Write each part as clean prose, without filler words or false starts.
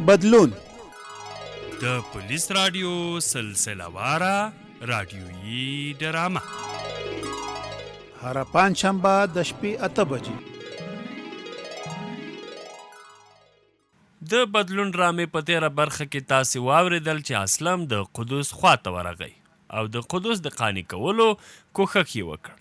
بدلون د پولیس رادیو سلسله واره رادیویي ډرامه هر پنجشنبه د شپې 8 بجې د بدلون ډرامې په تیره برخه کې تاسې واورېدل چې اسلم د قدس خواته ورغی او د قدس د قانع کولو کوښښ یې وکړ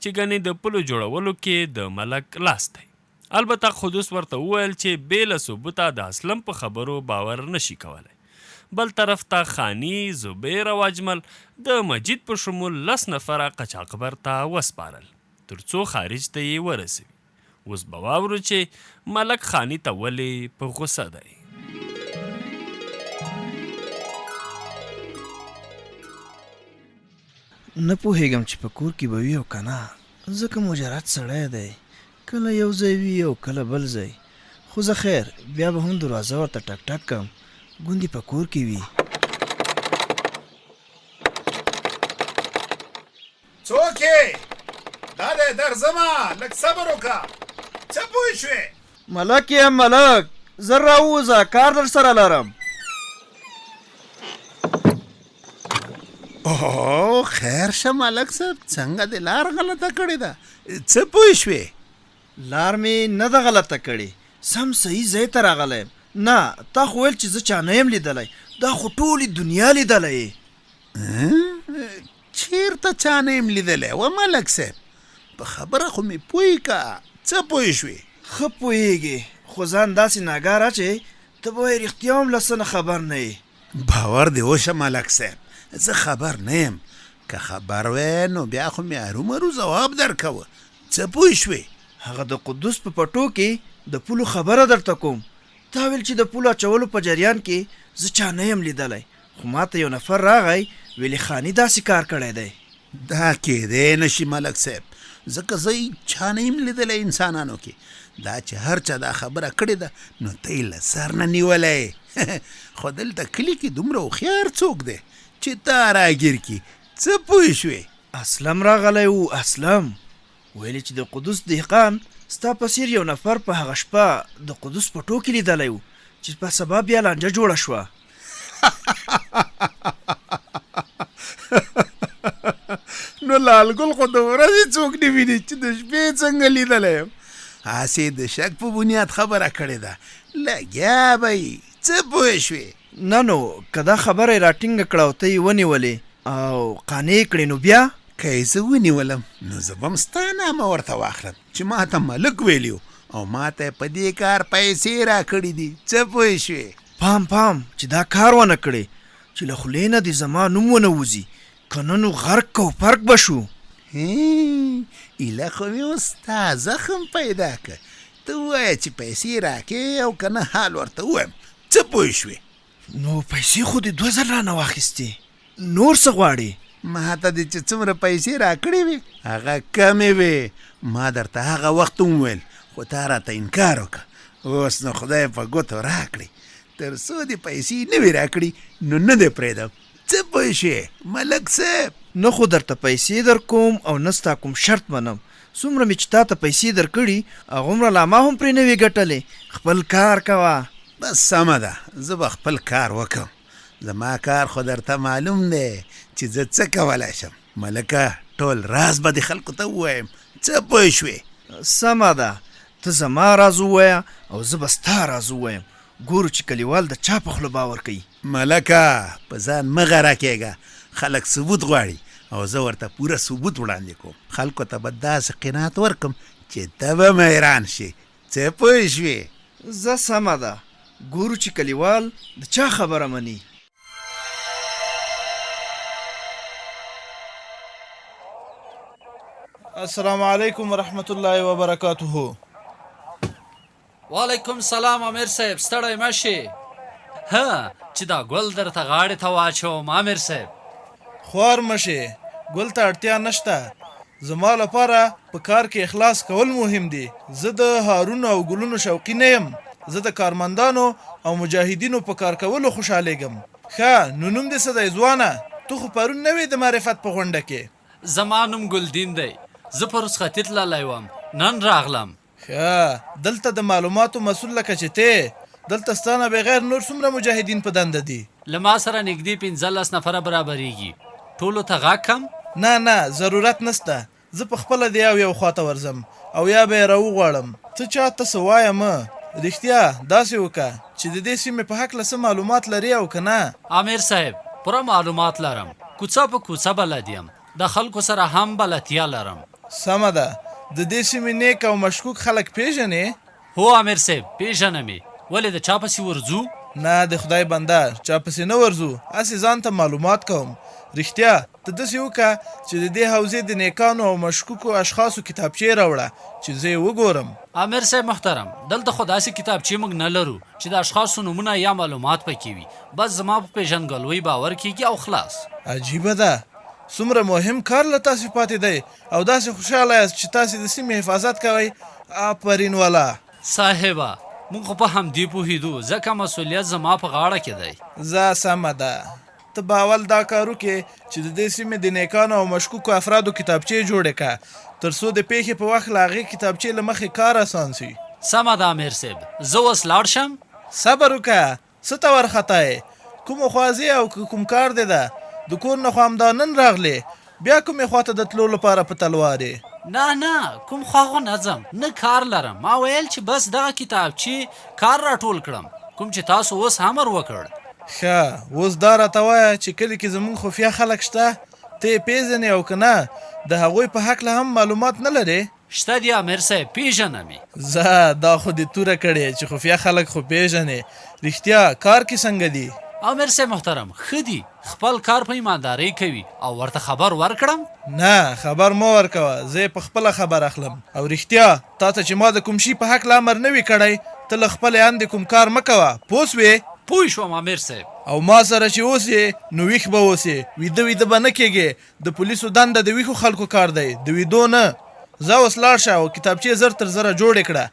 چې ګنې د پلو جوړولو کې د ملک لاس دی. البته قدس ورته وویل چې بې له ثبوته د اسلم په خبرو باور نشي کولی. بل طرف ته خانی، زبیر او اجمل د مجید په شمول 10 نفره قاچاقبر ته وسپارل تر څو خارج ته یې ورسوي. اوس به واورو چې ملک خانی ته ولې په غوسه دی. نه پوهېږم چې په کور کې به وي او که نه، ځکه مجرد سړی دی، کله یو ځای وي او کله بل ځای. خو زه خیر بیا به هم دروازه ورته ټک ټک کم، ګوندې په کور کې وي. څوک یې؟ دا دی درځمه، لږ صبر وکړه. څه پوه شوې؟ ملک یم ملک، زر راووځه، کار در سره لرم. اوه خیر شه ملک صاحب، څنګه دې لار غلطه کړې ده؟ څه پوه شوې؟ لار مې نه ده غلطه کړې، سم صحیح ځای ته راغلی یم. نه تا خو ویل چې زه چا نه یم لیدلی، دا خو ټولې دنیا لیدلی یې. چیرته چا نه یم لیدلی و ملک صاحب؟ په خبره خو مې پوه که څه پوه شوې؟ ښه پوهېږې، خو ځان داسې ناګار اچوې ته به وایې رښتیا هم له څه نه خبر نه یې. باور دې وشه ملک صاحب، زه خبر نه یم. که خبر وې نو بیا خو مې ارومرو ځواب درکوه. څه پوه شوې؟ هغه د قدس په پټو کې د پولو خبره درته کوم. تا ویل چې د پولو اچولو په جریان کې زه چا نه یم لیدلی، خو ما ته یو نفر راغی ویلې خاني داسې کار کړی دی. دا کېدی نشي ملک صاحب، ځکه زه چا نه یم لیدلی انسانانو کې. دا چې هر چا دا خبره کړې ده نو ته یې له سر نه نیولی. خو دلته کلي کې دومره هوښیار څوک دی چې تا راګیر کړي. څه پوه شوې؟ اسلم راغلی و. اسلم ویلې چې د قدس دهقان ستا په څېر یو نفر په هغه شپه د قدس په ټو کې لیدلی و چې په سبا بیا لانجه جوړه شوه. نو لالګل خو د ورځې څوک نه ویني چې د شپې څنګه لیدلی یم. هسې د شک په بنیاد خبره کړې ده، لګیا به یې. څه پوه شوې؟ نه نو که دا خبره یې راټینګه کړه او ته یې ونیولې او قانع کړې نو بیا که یې زه ونیولم نو زه به هم ستا نامه ورته واخلم چې ما ته ملک ویلي او ما ته په دې کار پیسې راکړي دي. څه پوه شوې؟ پام چې دا کار ونه کړې چې له خولې نه دې زما نوم ونه وځي، که نه نو غرق کو فرق به شو. ایله خو مې اوس تا زخم پیدا که. ته ووایه چې پیسې راکې او که نه حال ورته ووایم. څه پوه شوې؟ نو پیسې خو دې 2000 رانه واخیستې، نور څه غواړې؟ ما ته دې چې څومره پیسې راکړې وې هغه کمې وې. ما درته هغه وخت هم ویل خو تا راته انکار وکړه. اوس نو خدای په ګوتو راکړې، تر څو دې پیسې نه وې راکړي نو نه دې پرېږدم. څه پوه شوې ملک صاحب؟ نه خو درته پیسې در کوم او نه ستا کوم شرط منم. څومره مې چې تا ته پیسې در کړي هغومره لا ما هم پرې نه وې ګټلې. خپل کار کوه. بس سمه ده، زه به خپل کار وکړم. زما کار خو درته معلوم دی چې زه څه کولی شم. ملکه ټول راز به د خلکو ته ووایم. څه پوه شوې؟ سمه ده، ته زما راز ووایه او زه به ستا راز ووایم. ګورو چې کلیوال د چا په خوله باور کوي. ملکه په ځان مه غره کېږه، خلک ثبوت غواړي او زه ورته پوره ثبوت وړاندې کوم. خلکو ته به داسې قناعت ورکم چې ته به مې حیران شي. څه پوه شوې؟ زه سمه ده، ګورو چې کلیوال د چا خبره مني. السلام علیکم ورحمت الله وبرکاته. وعلیکم سلام امیر صاحب، ستړی مه شي. ها چې دا ګل درته غاړې ته واچوم امیر صاحب. خوار مه شي، ګل ته اړتیا نشته. زما لپاره په کار کې اخلاص کول مهم دي. زه د هارونو او ګلونو شوقي نه یم، زه د کارمندانو او مجاهدینو په کار کولو خوشحالیږم. ښه نو نوم دې څه دی ځوانه؟ تو خو پرون نه وې د معرفت په غونډه کې. زما نوم ګلدین دی، زه په رخصتي تللی وم، نن راغلم. ښه دلته د معلوماتو مسؤل لکه چې ته دلته ستانه بغیر نور څومره مجاهدین په دنده دي؟ له ما سره نږدې 15 نفره برابرېږي. ټولو ته غږ کم؟ نه ضرورت نسته. زه په خپله د یو خواته ورځم او یا به یې راوغواړم. ته چاته څه وایه مه. رښتیا داسې وکړه چې د دې سیمې په هکله څه معلومات لري او که نه. امیر صاحب پوره معلومات لرم. کوڅه په کوڅه بلد یم. د خلکو سره هم بلدتیا لرم. سمه ده. د دې سیمې نیک او مشکوک خلک پیژنې؟ هو امیر صاحب پیژنم یې. ولې د چا پسې ورځو؟ نه د خدای بنده چا پسې نه ورځو. هسې ځان ته معلومات کوم. رښتیا ته داسې وکړه چې د دې حوزې د نیکانو او مشکوکو اشخاصو کتابچې راوړه چې زه یې وګورم. امیر صاحب محترم دلته خو داسې کتابچې موږ نه لرو چې د اشخاصو نومونه یا معلومات پکې وي. بس زما په پیژنګلوۍ باور کیږي او خلاص. عجیبه ده. څومره مهم کار له تاسې پاتې دی او داسې خوشحاله یاست چې تاسې د سیمې حفاظت کوئ. آفرین والا صاحبه موږ خو په همدې پوهېدو ځکه مسؤلیت زما په غاړه کې دی. زه سمه ده. ته به اول دا کار وکړې چې د دې سیمې د نیکانو او مشکوکو افرادو کتابچې جوړې کړه تر څو د پیښې په وخت له هغې کتابچې له مخې کار اسان سي. سمه ده امیر صاحب. زه اوس لاړ شم؟ صبر وکړه. څه ته وارخطا یې؟ کومه خوا ځې او کوم کار دی ده؟ د کور نه خو همدا نن راغلې بیا کومې خواته د تلو لپاره په تلوار یې؟ نه کوم خوا خو نه ځم. نه کار لرم. ما ویل چې بس دغه کتابچې کار راټول کړم کوم چې تاسو اوس امر وکړ. ښه اوس دا راته وایه چې کلي کې زمونږ خفیه خلک شته؟ ته یې پیژنې او که نه د هغوی په هکله هم معلومات نه لرې؟ شته دي امیر صاحب پیژنم یې. زه دا خو دې توره کړې چې خفیه خلک خو پیژنې. رښتیا کار کې څنګه دي؟ امیر صاحب محترم ښه دي. خپل کار په ایماندارۍ کوي او ورته خبر ورکړم؟ نه خبر مه ورکوه. زه یې په خپله خبر اخلم. او رښتیا تا ته چې ما د کوم شي په هکله امر نه وي کړی ته له خپلې اندې کوم کار مه کوه. پوه سوې؟ پوه شوم امیر صاحب. او ما سره چې اوسې نو ویښ به اوسې. ویده به نه کېږې. د پولیسو دنده د ویښو خلکو کار دی د ویدو نه. زه اوس لاړ شه او کتابچې زر تر زره جوړې کړه.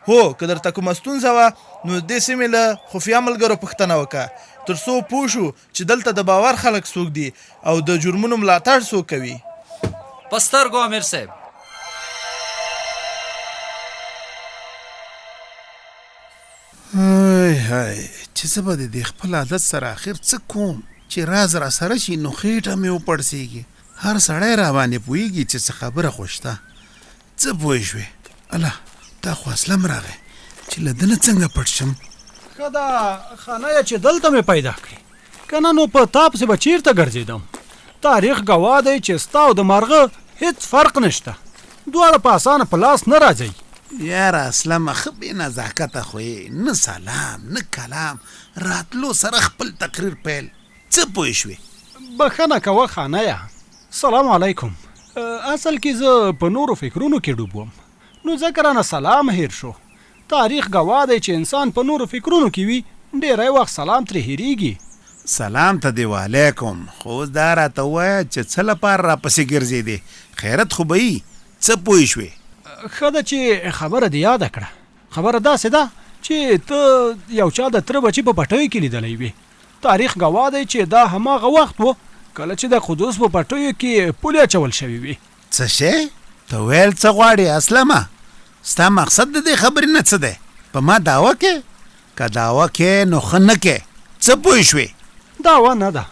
هو که درته کومه ستونزه وه نو دې سیمې له خفیه ملګرو پوښتنه وکړه تر څو پوه شو چې دلته د باور خلک څوک دي او د جرمونو ملاتړ څوک کوي. په سترګو امیر صاحب. هی چې زه به د دې خپل عادت سره اخر څه کوم چې راز را سره شي نو خېټه مې وپړسېږي. هر سړی را باندې پوهېږي چې څه خبره خو شته. څه پوه شوې؟ الله دا خو اسلم راغی چې له ده نه څنګه پټ شم. ښه ده خانه چې دلته مې پیدا کړې که نه نو په تا پسې به چېرته ګرځېدم. تاریخ ګواه دی چې ستا او د مرغه هېڅ فرق نشته. دواړه په اسانه په لاس نه راځئ. یاره اسلمه ښه بې نزاکته خو یې نه سلام نه کلام راتلو سره خپل تقریر پیل. څه پوه شوې؟ بخښنه کوه خانه. سلام علیکم. اصل کې زه په نورو فکرونو کې ډوب وم نو ځکه رانه سلام هیر شو. تاریخ ګواه دی چې انسان په نورو فکرونو کې وي ډېری وخت سلام ترې هېرېږي. سلام ته دی وعلیکم. خو اوس دا راته ووایه چې څه لپاره راپسې ګرځېدې؟ خیرت خو به یي. څه پوه شوې؟ ښه ده چې خبره دې یاده کړه. خبره داسې ده چې ته یو چا د تره بچي په پټیو کې لیدلی وې. تاریخ ګواه دی چې دا هماغه وخت و کله چې د قدوس په پټیو کې پولې اچول شوې وې. څه شی؟ ته ویل څه غواړې اسلمه؟ ستا مقصد د دې خبرې نه څه دی؟ په ما دعوه کې؟ که دعوه کې نو ښه نه کې. څه پوه شوې؟ دعوه نه ده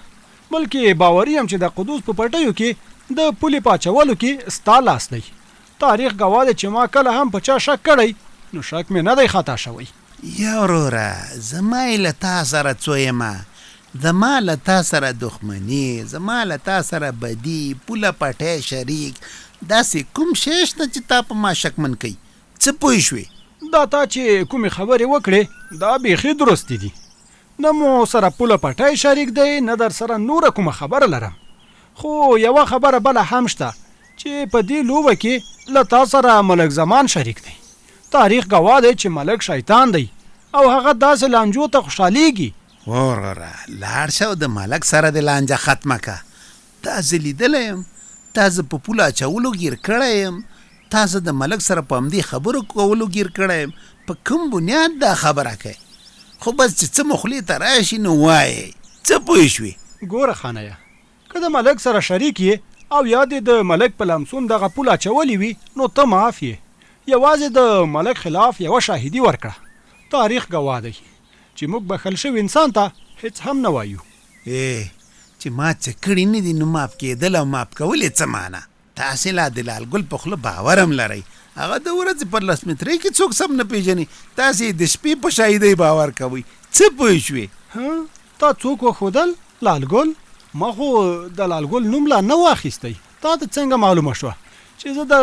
بلکې باوري یم چې د قدوس په پټیو کې د پولې په اچولو کې ستا لاس دی. تاریخ ګواه دی چې ما کله هم په چا شک کړی نو شک مې نه دی خطا شوی. یا وروره زما یې له تا سره څو یمه. زما له تا سره دښمني زما له تا سره بدي پوله پټی شریک داسې کوم شی شته چې تا په ما شکمن کوي. څه پوه شوې؟ دا تا چې کومې خبرې وکړې دا بیخي درستې دي. نه مو سره پوله پټی شریک دی نه در سره نوره کومه خبره لرم. خو یوه خبره بله هم شته چې په دې لوبه کې له تا سره ملک زمان شریک دی. تاریخ ګواه دی چې ملک شیطان دی او هغه داسې لانجو ته خوشحالیږي. وروره لاړ شه او د ملک سره د لانجه ختمه که. تا زه لیدلی یم تا زه په پوله اچولو ګیر کړی یم. تا زه د ملک سره په همدې خبرو کولو ګیر کړی یم. په کوم بنیاد دا خبره کوي؟ خو بس چې څه مو خولې ته راشي نو وایې. څه پوه شوې؟ ګوره خانیه که د ملک سره شریک یې او یا دې د ملک په لمسون دغه پوله اچولې وي نو ته معاف یې. یوازې د ملک خلاف یوه شاهدي ورکړه. تاریخ ګواه دی چې موږ بخښل شوي انسان ته هیڅ هم نه وایو. چې ما څه کړي نه دي نو ماف کېدل او ماف کول یې څه معنا؟ تاسې لا د لال ګل په خوله باور هم لرئ. هغه د ورځې پر لس مترۍ کې څوک سم نه پېژني، تاسې د شپې په شاهدۍ باور کوئ. څه پوه شوې؟ تا څوک وښودل؟ لال ګل؟ ما خو د لال ګل نوم لا نه واخیستی. تا ته څنګه معلومه شوه چې زه د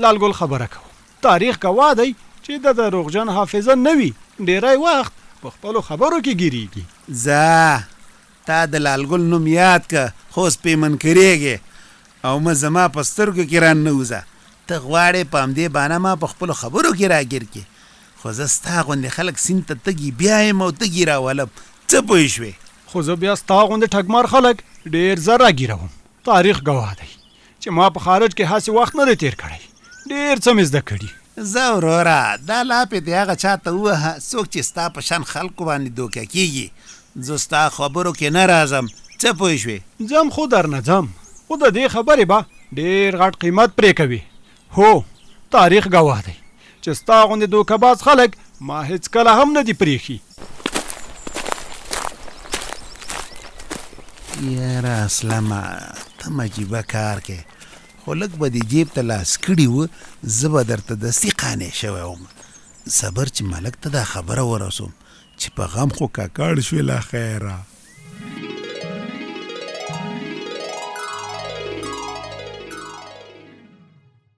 لال ګل خبره کوم؟ تاریخ ګواه دی چې د دروغجن حافظه نه وي، ډیری وخت په خپلو خبرو کې ګیریږي. تا د لال ګل نوم یاد که، خو اوس پې منکرېږې او مه زما په سترګو کې راننوځه. ته غواړې په همدې بانه ما په خپلو خبرو کې راګیر کې، خو زه ستا غوندې خلک سیند ته تږي بیایم او تږي راولم. څه پوه شوې؟ خو زه بیا ستا غوندې ټګمار خلک ډېر زر راګیروم. تاریخ ګواه دی چې ما په خارج کې هسې وخت نه دی تېر کړی، ډېر څه مې زده کړي. زه وروره دا لاپې د هغه چا ته ووهه څوک چې ستا په شان خلکو باندې دوکه کېږي. زه ستا خبرو کې نه راځم. څه پوه شوې؟ ځم خو در نه ځم، خو د دې خبرې به ډېر غټ قیمت پرې کوي. هو تاریخ ګواه دی چې ستا غوندې دوکهباز خلک ما هېڅکله هم نه دي پرېښي. یاره اسلامه ته عجیبه کار کې، خو لږ به دې جیب ته لاس کړي و، زه به درته دستي قانع شوی وم. صبر چې ملک ته دا خبره ورسوم چې په غم خو ککړ شوې لا خیره.